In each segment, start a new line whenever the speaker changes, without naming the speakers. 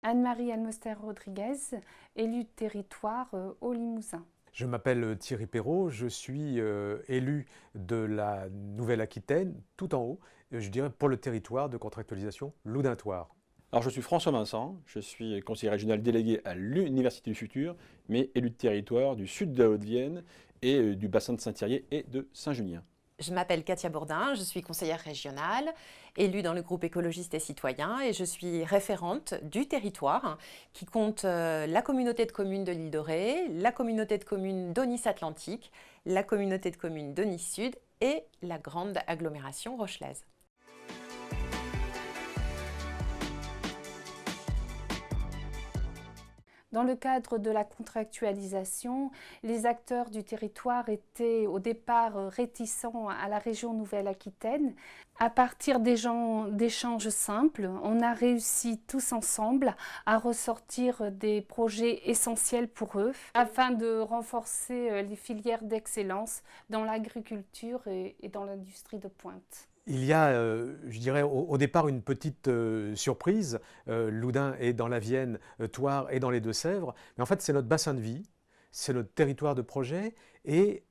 Anne-Marie Almoster-Rodriguez, élue de territoire au Limousin.
Je m'appelle Thierry Perrault, je suis élu de la Nouvelle-Aquitaine, tout en haut, je dirais pour le territoire de contractualisation Louduntoire.
Alors je suis François Vincent, je suis conseiller régional délégué à l'Université du Futur, mais élu de territoire du sud de la Haute-Vienne et du bassin de Saint-Thierry et de Saint-Junien.
Je m'appelle Katia Bourdin, je suis conseillère régionale, élue dans le groupe écologiste et citoyen et je suis référente du territoire qui compte la communauté de communes de l'Île de Ré, la communauté de communes d'Aunis-Atlantique, la communauté de communes d'Aunis-Sud et la grande agglomération rochelaise.
Dans le cadre de la contractualisation, les acteurs du territoire étaient au départ réticents à la région Nouvelle-Aquitaine. À partir d'échanges simples, on a réussi tous ensemble à ressortir des projets essentiels pour eux afin de renforcer les filières d'excellence dans l'agriculture et dans l'industrie de pointe.
Il y a, je dirais, au départ une petite surprise. Loudun est dans la Vienne, Thouars est dans les Deux-Sèvres. Mais en fait, c'est notre bassin de vie, c'est notre territoire de projet. Et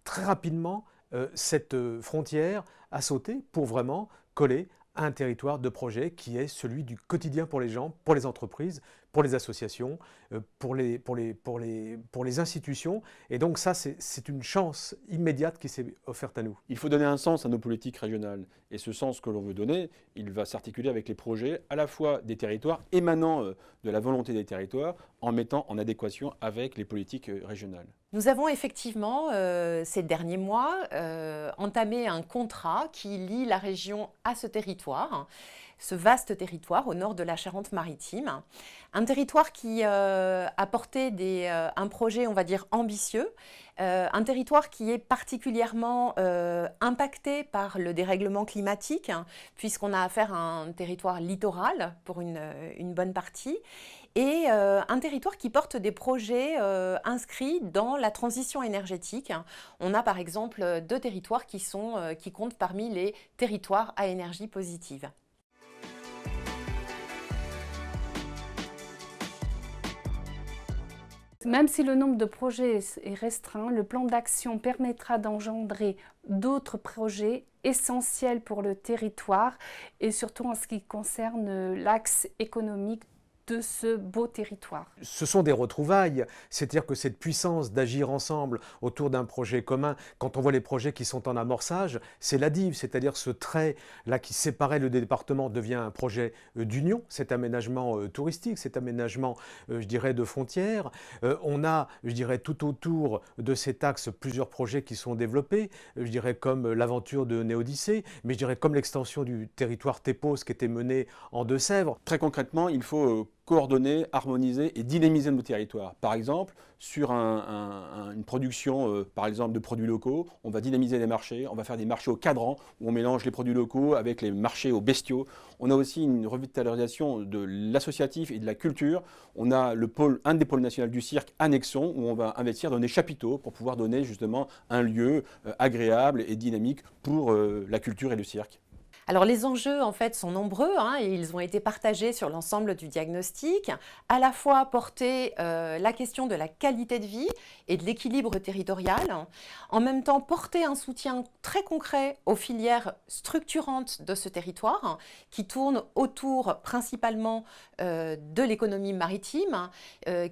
très rapidement, cette frontière a sauté pour vraiment coller à un territoire de projet qui est celui du quotidien pour les gens, pour les entreprises, pour les associations, pour les institutions. Et donc ça, c'est une chance immédiate qui s'est offerte à nous.
Il faut donner un sens à nos politiques régionales. Et ce sens que l'on veut donner, il va s'articuler avec les projets à la fois des territoires, émanant de la volonté des territoires, en mettant en adéquation avec les politiques régionales.
Nous avons effectivement, ces derniers mois, entamé un contrat qui lie la région à ce territoire, ce vaste territoire au nord de la Charente-Maritime. Un territoire qui a porté un projet, on va dire, ambitieux, un territoire qui est particulièrement impacté par le dérèglement climatique, puisqu'on a affaire à un territoire littoral pour une bonne partie, et un territoire qui porte des projets inscrits dans la transition énergétique. On a par exemple 2 territoires qui comptent parmi les territoires à énergie positive.
Même si le nombre de projets est restreint, le plan d'action permettra d'engendrer d'autres projets essentiels pour le territoire et surtout en ce qui concerne l'axe économique de ce beau territoire.
Ce sont des retrouvailles, c'est-à-dire que cette puissance d'agir ensemble autour d'un projet commun, quand on voit les projets qui sont en amorçage, c'est la dive, c'est-à-dire ce trait-là qui séparait le département devient un projet d'union, cet aménagement touristique, cet aménagement, je dirais, de frontières. On a, je dirais, tout autour de cet axe plusieurs projets qui sont développés, je dirais comme l'aventure de Néodyssée, mais je dirais comme l'extension du territoire Tépos qui était menée en Deux-Sèvres.
Très concrètement, il faut coordonner, harmoniser et dynamiser nos territoires. Par exemple, sur une production par exemple, de produits locaux, on va dynamiser les marchés, on va faire des marchés au cadran où on mélange les produits locaux avec les marchés aux bestiaux. On a aussi une revitalisation de l'associatif et de la culture. On a un des pôles nationaux du cirque à Nexon où on va investir dans des chapiteaux pour pouvoir donner justement un lieu agréable et dynamique pour la culture et le cirque.
Alors les enjeux en fait sont nombreux et ils ont été partagés sur l'ensemble du diagnostic, à la fois porter la question de la qualité de vie et de l'équilibre territorial, en même temps porter un soutien très concret aux filières structurantes de ce territoire qui tournent autour principalement de l'économie maritime,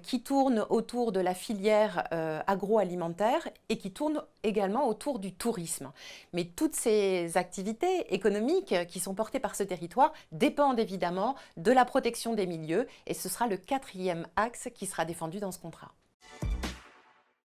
qui tournent autour de la filière agroalimentaire et qui tournent également autour du tourisme. Mais toutes ces activités économiques qui sont portées par ce territoire dépendent évidemment de la protection des milieux et ce sera le 4e axe qui sera défendu dans ce contrat.